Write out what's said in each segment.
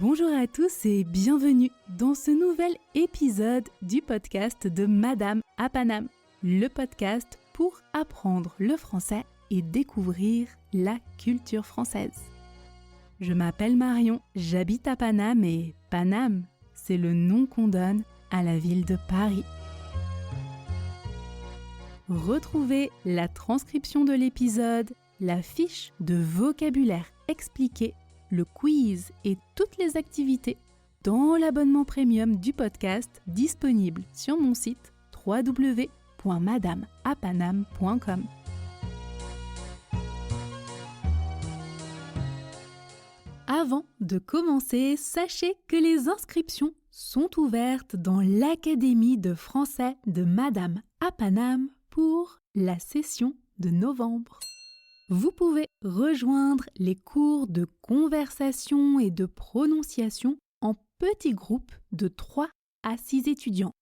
Bonjour à tous et bienvenue dans ce nouvel épisode du podcast de Madame à Paname, le podcast pour apprendre le français et découvrir la culture française. Je m'appelle Marion, j'habite à Paname et Paname, c'est le nom qu'on donne à la ville de Paris. Retrouvez la transcription de l'épisode, la fiche de vocabulaire expliquée, le quiz et toutes les activités dans l'abonnement premium du podcast disponible sur mon site www.madameapaname.com. Avant de commencer, sachez que les inscriptions sont ouvertes dans l'Académie de français de Madame à Paname pour la session de novembre. Vous pouvez rejoindre les cours de conversation et de prononciation en petits groupes de 3 à 6 étudiants.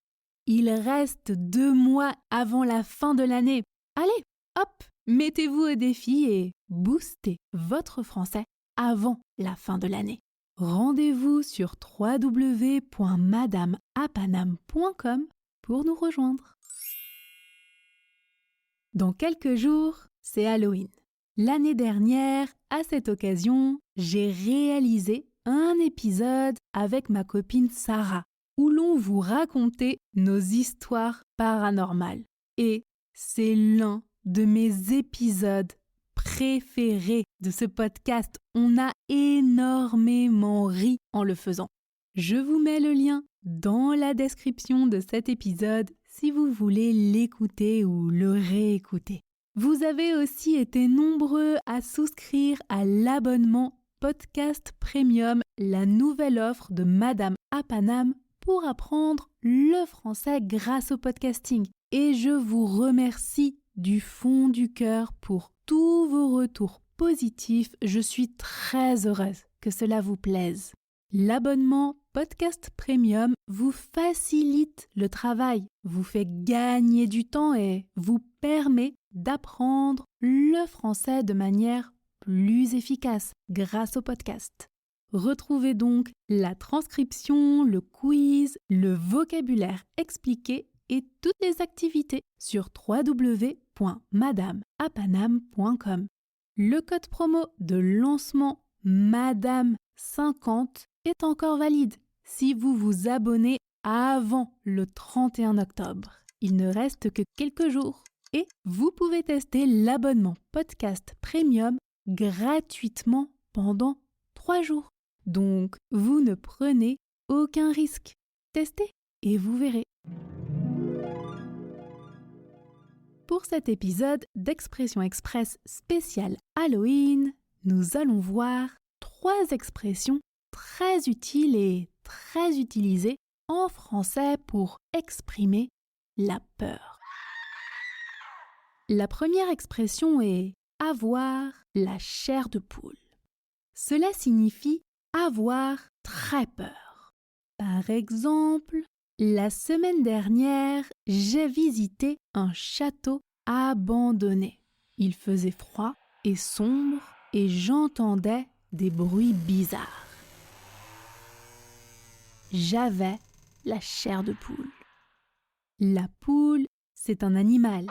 Il reste 2 mois avant la fin de l'année. Allez, hop, mettez-vous au défi et boostez votre français avant la fin de l'année. Rendez-vous sur www.madameapaname.com pour nous rejoindre. Dans quelques jours, c'est Halloween. L'année dernière, à cette occasion, j'ai réalisé un épisode avec ma copine Sarah où l'on vous racontait nos histoires paranormales. Et c'est l'un de mes épisodes préférés de ce podcast. On a énormément ri en le faisant. Je vous mets le lien dans la description de cet épisode si vous voulez l'écouter ou le réécouter. Vous avez aussi été nombreux à souscrire à l'abonnement Podcast Premium, la nouvelle offre de Madame à Paname pour apprendre le français grâce au podcasting. Et je vous remercie du fond du cœur pour tous vos retours positifs. Je suis très heureuse que cela vous plaise. L'abonnement Podcast Premium vous facilite le travail, vous fait gagner du temps et vous permet d'apprendre le français de manière plus efficace grâce au podcast. Retrouvez donc la transcription, le quiz, le vocabulaire expliqué et toutes les activités sur www.madameapaname.com. Le code promo de lancement MADAME50 est encore valide si vous vous abonnez avant le 31 octobre. Il ne reste que quelques jours. Et vous pouvez tester l'abonnement Podcast Premium gratuitement pendant 3 jours. Donc, vous ne prenez aucun risque. Testez et vous verrez. Pour cet épisode d'Expression Express spécial Halloween, nous allons voir 3 expressions très utiles et très utilisées en français pour exprimer la peur. La première expression est « avoir la chair de poule ». Cela signifie avoir très peur. Par exemple, la semaine dernière, j'ai visité un château abandonné. Il faisait froid et sombre et j'entendais des bruits bizarres. J'avais la chair de poule. La poule, c'est un animal.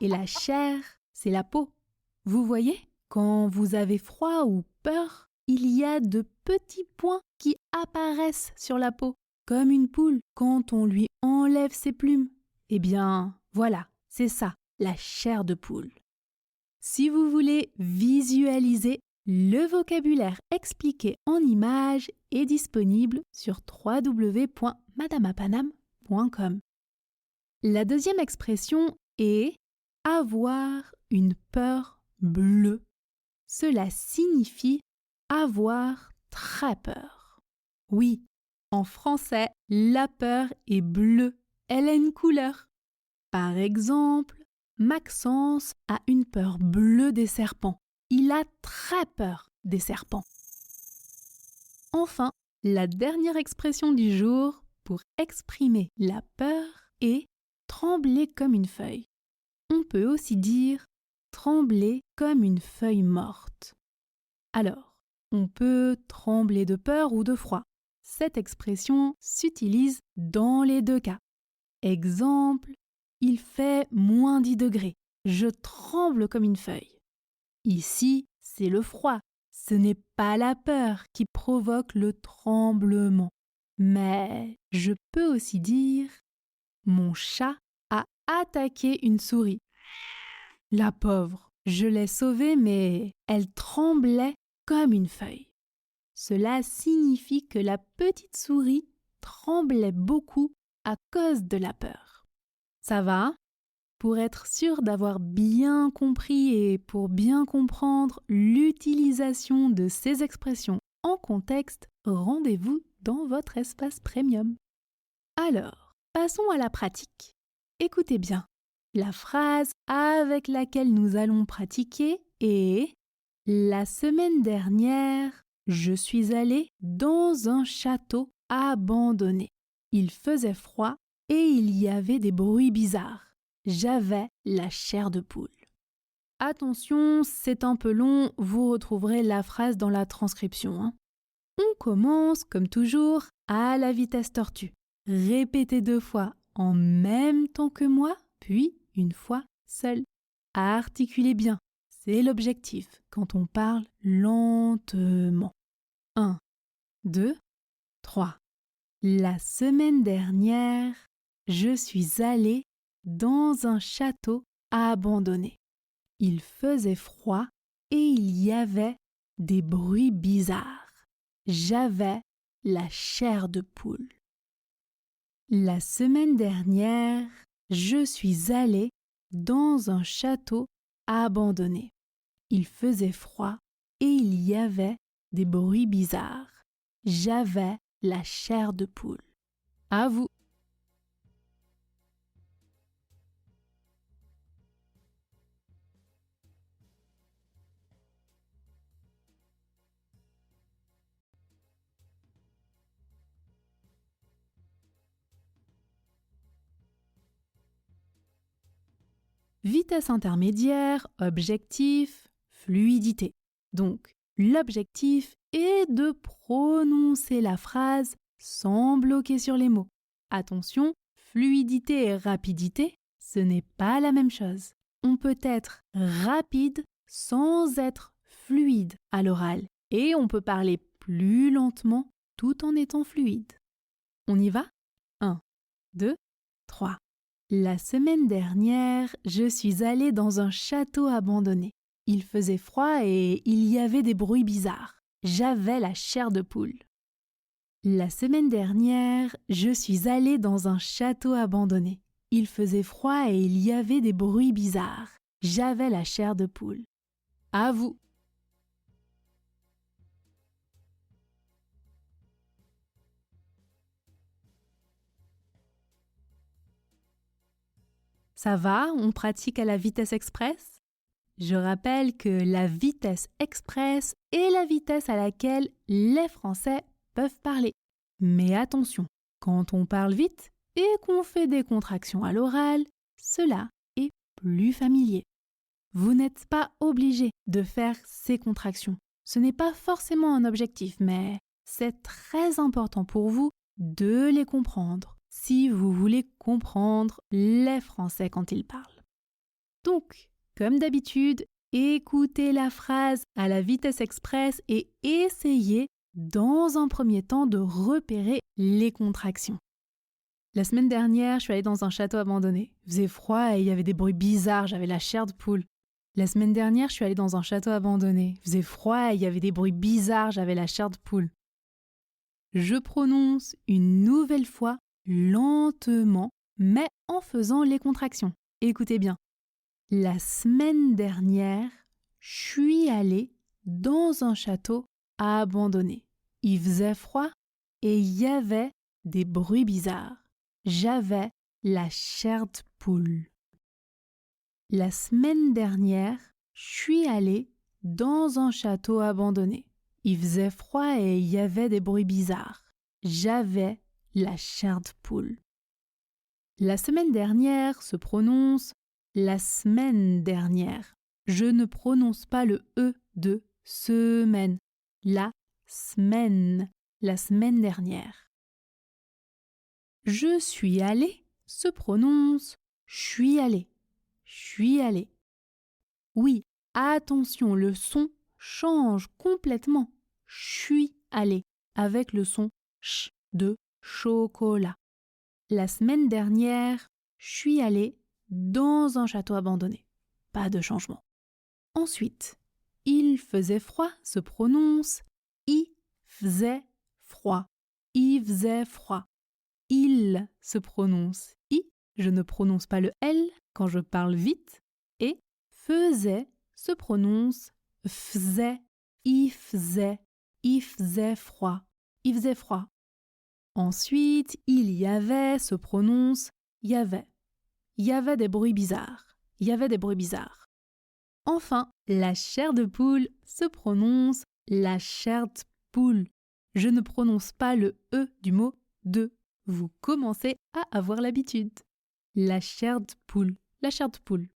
Et la chair, c'est la peau. Vous voyez, quand vous avez froid ou peur, il y a de petits points qui apparaissent sur la peau, comme une poule quand on lui enlève ses plumes. Eh bien, voilà, c'est ça, la chair de poule. Si vous voulez visualiser, le vocabulaire expliqué en images est disponible sur www.madameapaname.com. La deuxième expression est avoir une peur bleue. Cela signifie avoir très peur. Oui, en français, la peur est bleue. Elle a une couleur. Par exemple, Maxence a une peur bleue des serpents. Il a très peur des serpents. Enfin, la dernière expression du jour pour exprimer la peur est trembler comme une feuille. On peut aussi dire trembler comme une feuille morte. Alors, on peut trembler de peur ou de froid. cette expression s'utilise dans les deux cas. Exemple, il fait moins 10 degrés. Je tremble comme une feuille. Ici, c'est le froid. Ce n'est pas la peur qui provoque le tremblement. Mais je peux aussi dire « Mon chat a attaqué une souris. La pauvre, je l'ai sauvée mais elle tremblait comme une feuille. » Cela signifie que la petite souris tremblait beaucoup à cause de la peur. Ça va ? Pour être sûr d'avoir bien compris et pour bien comprendre l'utilisation de ces expressions en contexte, rendez-vous dans votre espace premium. Alors, passons à la pratique. Écoutez bien, la phrase avec laquelle nous allons pratiquer est « La semaine dernière, je suis allée dans un château abandonné. Il faisait froid et il y avait des bruits bizarres. J'avais la chair de poule. » Attention, c'est un peu long, vous retrouverez la phrase dans la transcription. On commence, comme toujours, à la vitesse tortue. Répétez 2 fois en même temps que moi, puis une fois seul. Articulez bien, c'est l'objectif quand on parle lentement. 1, 2, 3. La semaine dernière, je suis allée dans un château abandonné. Il faisait froid et il y avait des bruits bizarres. J'avais la chair de poule. La semaine dernière, je suis allée dans un château abandonné. Il faisait froid et il y avait des bruits bizarres. J'avais la chair de poule. À vous. Vitesse intermédiaire, objectif, fluidité. Donc, l'objectif est de prononcer la phrase sans bloquer sur les mots. Attention, fluidité et rapidité, ce n'est pas la même chose. On peut être rapide sans être fluide à l'oral et on peut parler plus lentement tout en étant fluide. On y va ? 1, 2, 3. La semaine dernière, je suis allée dans un château abandonné. Il faisait froid et il y avait des bruits bizarres. J'avais la chair de poule. La semaine dernière, je suis allée dans un château abandonné. Il faisait froid et il y avait des bruits bizarres. J'avais la chair de poule. À vous. Ça va, on pratique à la vitesse express ? Je rappelle que la vitesse express est la vitesse à laquelle les Français peuvent parler. Mais attention, quand on parle vite et qu'on fait des contractions à l'oral, cela est plus familier. Vous n'êtes pas obligé de faire ces contractions. Ce n'est pas forcément un objectif, mais c'est très important pour vous de les comprendre si vous voulez comprendre les Français quand ils parlent. Donc, comme d'habitude, écoutez la phrase à la vitesse express et essayez, dans un premier temps, de repérer les contractions. La semaine dernière, je suis allée dans un château abandonné. Il faisait froid et il y avait des bruits bizarres, j'avais la chair de poule. La semaine dernière, je suis allée dans un château abandonné. Il faisait froid et il y avait des bruits bizarres, j'avais la chair de poule. Je prononce une nouvelle fois lentement, mais en faisant les contractions. Écoutez bien. La semaine dernière, je suis allée dans un château abandonné. Il faisait froid et il y avait des bruits bizarres. J'avais la chair de poule. La semaine dernière, je suis allée dans un château abandonné. Il faisait froid et il y avait des bruits bizarres. J'avais la chair de poule. La semaine dernière se prononce la semaine dernière. Je ne prononce pas le E de semaine. La semaine. la semaine dernière. Je suis allé se prononce je suis allé, je suis allé. Oui, attention, le son change complètement. Je suis allé avec le son ch de chocolat. La semaine dernière, je suis allé dans un château abandonné. Pas de changement. Ensuite, il faisait froid se prononce il faisait froid. Il faisait froid. Il se prononce i, je ne prononce pas le L quand je parle vite, et faisait se prononce faisait, il faisait froid, il faisait froid. Ensuite, il y avait se prononce y avait. Il y avait des bruits bizarres, il y avait des bruits bizarres. Enfin, la chair de poule se prononce la chair de poule. Je ne prononce pas le E du mot de. Vous commencez à avoir l'habitude. La chair de poule, la chair de poule.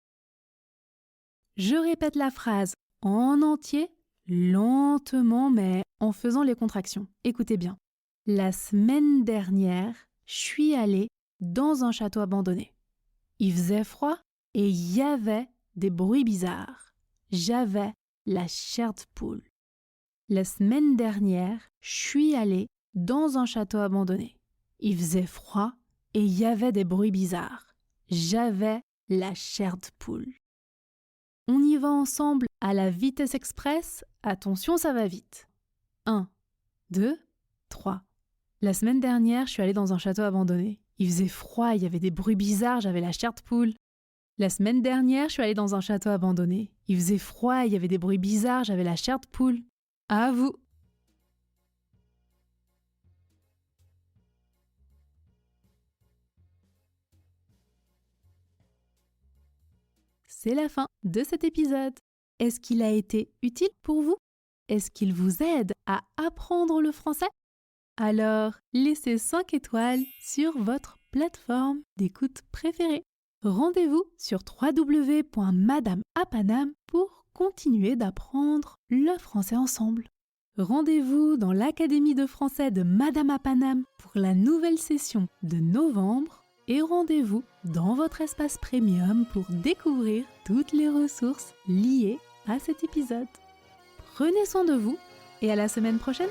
Je répète la phrase en entier, lentement mais en faisant les contractions. Écoutez bien. La semaine dernière, je suis allée dans un château abandonné. Il faisait froid et il y avait des bruits bizarres. J'avais la chair de poule. La semaine dernière, je suis allée dans un château abandonné. Il faisait froid et il y avait des bruits bizarres. J'avais la chair de poule. On y va ensemble à la vitesse express. Attention, ça va vite. 1, 2, 3. La semaine dernière, je suis allée dans un château abandonné. Il faisait froid, il y avait des bruits bizarres, j'avais la chair de poule. La semaine dernière, je suis allée dans un château abandonné. Il faisait froid, il y avait des bruits bizarres, j'avais la chair de poule. À vous! C'est la fin de cet épisode. Est-ce qu'il a été utile pour vous? Est-ce qu'il vous aide à apprendre le français? Alors, laissez 5 étoiles sur votre plateforme d'écoute préférée. Rendez-vous sur www.madameapanam pour continuer d'apprendre le français ensemble. Rendez-vous dans l'Académie de français de Madame à Paname pour la nouvelle session de novembre et rendez-vous dans votre espace premium pour découvrir toutes les ressources liées à cet épisode. Prenez soin de vous et à la semaine prochaine!